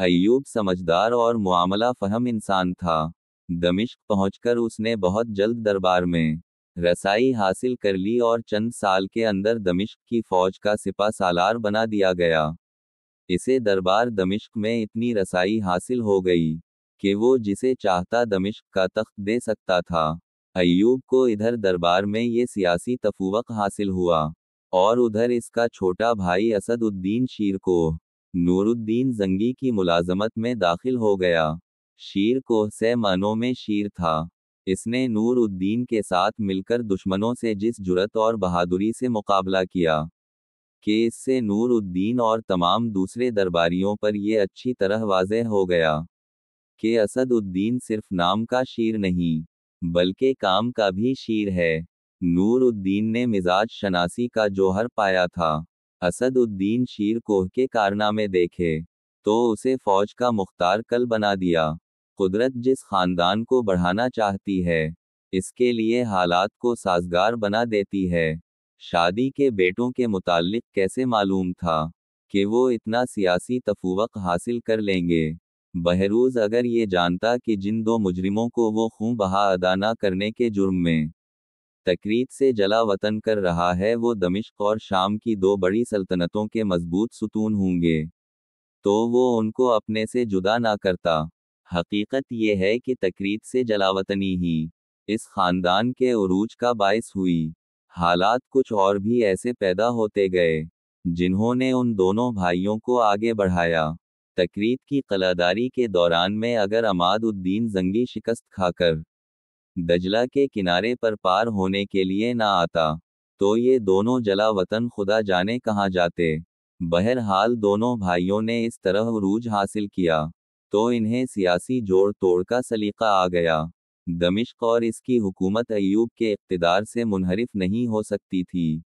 अय्यूब समझदार और मुआमला फहम इंसान था। दमिश्क पहुंचकर उसने बहुत जल्द दरबार में रसाई हासिल कर ली और चंद साल के अंदर दमिश्क की फौज का सिपा सालार बना दिया गया। इसे दरबार दमिश्क में इतनी रसाई हासिल हो गई कि वो जिसे चाहता दमिश्क का तख्त दे सकता था। अय्यूब को इधर दरबार में ये सियासी तफूवक हासिल हुआ और उधर इसका छोटा भाई असद उद्दीन शीरकोह नूरुद्दीन जंगी की मुलाजमत में दाखिल हो गया। शीरकोह से मानों में शीर था। इसने नूर उद्दीन के साथ मिलकर दुश्मनों से जिस जुर्रत और बहादुरी से मुकाबला किया कि इससे नूर उद्दीन और तमाम दूसरे दरबारियों पर यह अच्छी तरह वाज़ेह हो गया कि असद उद्दीन सिर्फ नाम का शीर नहीं बल्कि काम का भी शीर है। नूर उद्दीन ने मिजाज शनासी का जौहर पाया था। असद उद्दीन शीरकोह के कारनामे देखे तो उसे फौज का मुख्तार कल बना दिया। कुदरत जिस खानदान को बढ़ाना चाहती है इसके लिए हालात को साजगार बना देती है। शादी के बेटों के मुताल्लिक कैसे मालूम था कि वो इतना सियासी तफूवक हासिल कर लेंगे। बहरूज अगर ये जानता कि जिन दो मुजरिमों को वो खून बहा अदा न करने के जुर्म में तकरीत से जला वतन कर रहा है वो दमिश्क और शाम की दो बड़ी सल्तनतों के मजबूत सुतून होंगे तो वो उनको अपने से जुदा ना करता। हकीकत ये है कि तकरीत से जलावतनी ही इस खानदान के उरूज का बायस हुई। हालात कुछ और भी ऐसे पैदा होते गए जिन्होंने उन दोनों भाइयों को आगे बढ़ाया। तकरीत की कलादारी के दौरान में अगर अमाद उद्दीन जंगी शिकस्त खाकर दजला के किनारे पर पार होने के लिए ना आता तो ये दोनों जला वतन खुदा जाने कहाँ जाते। बहरहाल दोनों भाइयों ने इस तरह उरूज हासिल किया तो इन्हें सियासी जोड़ तोड़ का सलीका आ गया। दमिश्क और इसकी हुकूमत अय्यूब के इक़्तिदार से मुनहरिफ नहीं हो सकती थी।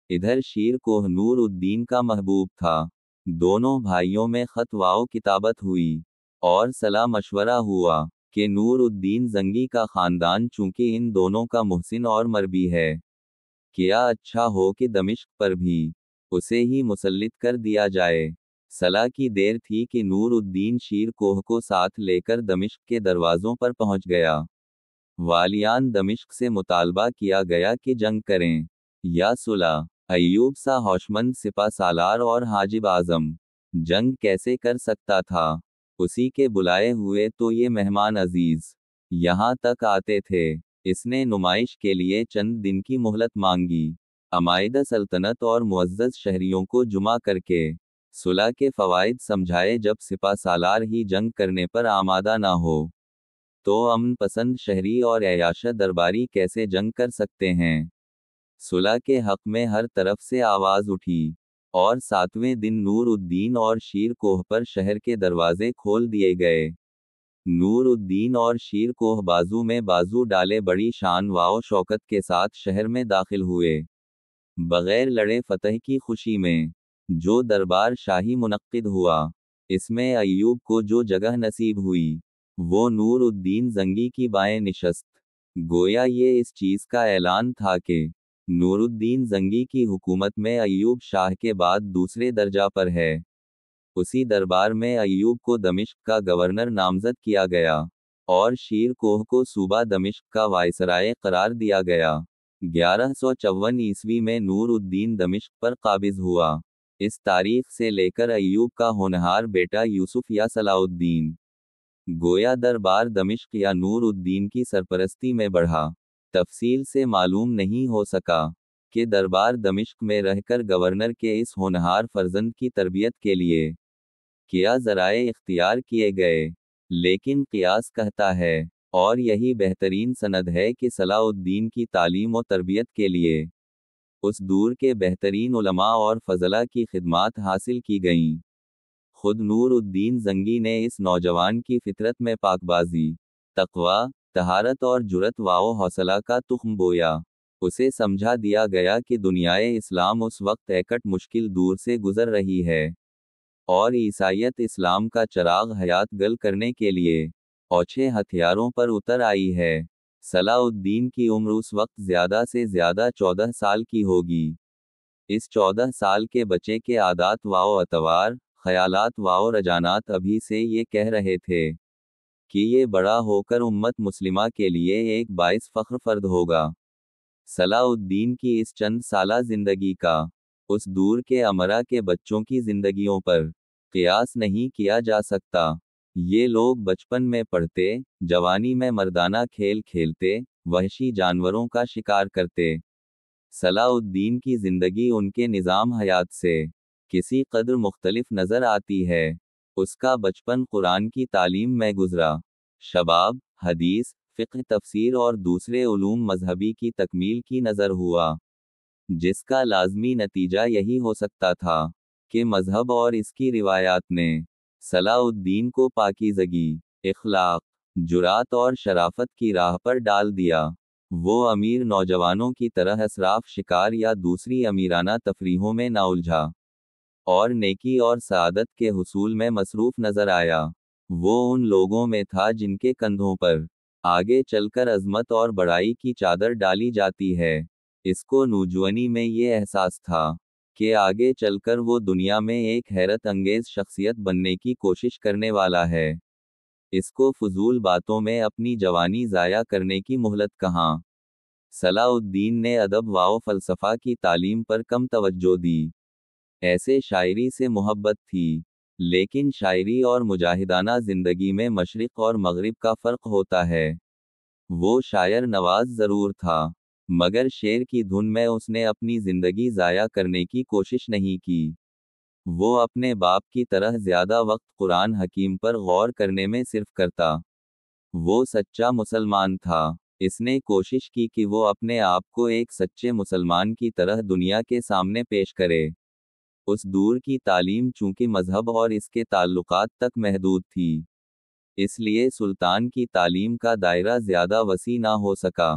इधर शीरकोह नूर उद्दीन का महबूब था। दोनों भाइयों में खत वाओ किताबत हुई और सलाह मशवरा हुआ कि नूर उद्दीन जंगी का खानदान चूंकि इन दोनों का मुहसिन और मरबी है क्या अच्छा हो कि दमिश्क पर भी उसे ही मुसल्लित कर दिया जाए। सलाह की देर थी कि नूर उद्दीन शीरकोह को साथ लेकर दमिश्क के दरवाजों पर पहुंच गया। वालियान दमिश्क से मुतालबा किया गया कि जंग करें या सुलह। अय्यूब सा हौशमंद सिपा सालार और हाजिब आजम जंग कैसे कर सकता था। उसी के बुलाए हुए तो ये मेहमान अजीज यहाँ तक आते थे। इसने नुमाइश के लिए चंद दिन की मोहलत मांगी। अमाइदा सल्तनत और मुअज़्ज़ज़ शहरियों को जुमा करके सुलह के फ़वाइद समझाए। जब सिपा सालार ही जंग करने पर आमादा ना हो तो अमन पसंद शहरी और ऐयाशा दरबारी कैसे जंग कर सकते हैं। सुलह के हक में हर तरफ से आवाज़ उठी और 7वें दिन नूर उद्दीन और शीरकोह पर शहर के दरवाजे खोल दिए गए। नूर उद्दीन और शीरकोह बाजू में बाजू डाले बड़ी शान वाओ शौकत के साथ शहर में दाखिल हुए। बगैर लड़े फतह की खुशी में जो दरबार शाही मुनक्किद हुआ इसमें अय्यूब को जो जगह नसीब हुई वो नूर उद्दीन जंगी की बाएं निशस्त। गोया ये इस चीज़ का ऐलान था कि नूरुद्दीन जंगी की हुकूमत में अय्यूब शाह के बाद दूसरे दर्जा पर है। उसी दरबार में अय्यूब को दमिश्क का गवर्नर नामजद किया गया और शीरकोह को सूबा दमिश्क का वायसराय करार दिया गया। 1154 ईस्वी में नूर उद्दीन दमिश्क पर काबिज हुआ। इस तारीख से लेकर अय्यूब का होनहार बेटा यूसुफ या सलाउद्दीन गोया दरबार दमिश्क या नूर उद्दीन की सरपरस्ती में बढ़ा। तफसील से मालूम नहीं हो सका कि दरबार दमिश्क में रहकर गवर्नर के इस होनहार फर्जंद की तरबियत के लिए क्या ज़राए इख्तियार किए गए, लेकिन क़ियास कहता है और यही बेहतरीन सनद है कि सलाउद्दीन की तालीम और तरबियत के लिए उस दूर के बेहतरीन उलमा और फजला की खिदमात हासिल की गईं। खुद नूर उद्दीन जंगी ने इस नौजवान की फितरत में पाकबाजी, तक़वा, तहारत और जुरत वाओ हौसला का तुख्म बोया। उसे समझा दिया गया कि दुनियाए इस्लाम उस वक्त एकट मुश्किल दूर से गुजर रही है और ईसाइयत इस्लाम का चराग हयात गल करने के लिए औछे हथियारों पर उतर आई है। सलाउद्दीन की उम्र उस वक्त ज़्यादा से ज़्यादा 14 साल की होगी। इस 14 साल के बच्चे के आदात वाओ अतवार, خیالات و رجحانات ابھی سے یہ کہہ رہے تھے کہ یہ بڑا ہو کر امت مسلمہ کے لیے ایک باعث فخر فرد ہوگا۔ صلاح الدین کی اس چند سالہ زندگی کا اس دور کے امرا کے بچوں کی زندگیوں پر قیاس نہیں کیا جا سکتا۔ یہ لوگ بچپن میں پڑھتے، جوانی میں مردانہ کھیل کھیلتے، وحشی جانوروں کا شکار کرتے۔ صلاح الدین کی زندگی ان کے نظام حیات سے کسی قدر مختلف نظر آتی ہے۔ اس کا بچپن قرآن کی تعلیم میں گزرا، شباب حدیث، فقہ، تفسیر اور دوسرے علوم مذہبی کی تکمیل کی نظر ہوا، جس کا لازمی نتیجہ یہی ہو سکتا تھا کہ مذہب اور اس کی روایات نے صلاح الدین کو پاکیزگی، اخلاق، جرات اور شرافت کی راہ پر ڈال دیا۔ وہ امیر نوجوانوں کی طرح اسراف شکار یا دوسری امیرانہ تفریحوں میں نہ الجھا اور نیکی اور سعادت کے حصول میں مصروف نظر آیا۔ وہ ان لوگوں میں تھا جن کے کندھوں پر آگے چل کر عظمت اور بڑائی کی چادر ڈالی جاتی ہے۔ اس کو نوجوانی میں یہ احساس تھا کہ آگے چل کر وہ دنیا میں ایک حیرت انگیز شخصیت بننے کی کوشش کرنے والا ہے۔ اس کو فضول باتوں میں اپنی جوانی ضائع کرنے کی مہلت کہاں۔ صلاح الدین نے ادب و فلسفہ کی تعلیم پر کم توجہ دی۔ ایسے شاعری سے محبت تھی، لیکن شاعری اور مجاہدانہ زندگی میں مشرق اور مغرب کا فرق ہوتا ہے۔ وہ شاعر نواز ضرور تھا، مگر شعر کی دھن میں اس نے اپنی زندگی ضائع کرنے کی کوشش نہیں کی۔ وہ اپنے باپ کی طرح زیادہ وقت قرآن حکیم پر غور کرنے میں صرف کرتا۔ وہ سچا مسلمان تھا۔ اس نے کوشش کی کہ وہ اپنے آپ کو ایک سچے مسلمان کی طرح دنیا کے سامنے پیش کرے۔ اس دور کی تعلیم چونکہ مذہب اور اس کے تعلقات تک محدود تھی، اس لیے سلطان کی تعلیم کا دائرہ زیادہ وسیع نہ ہو سکا۔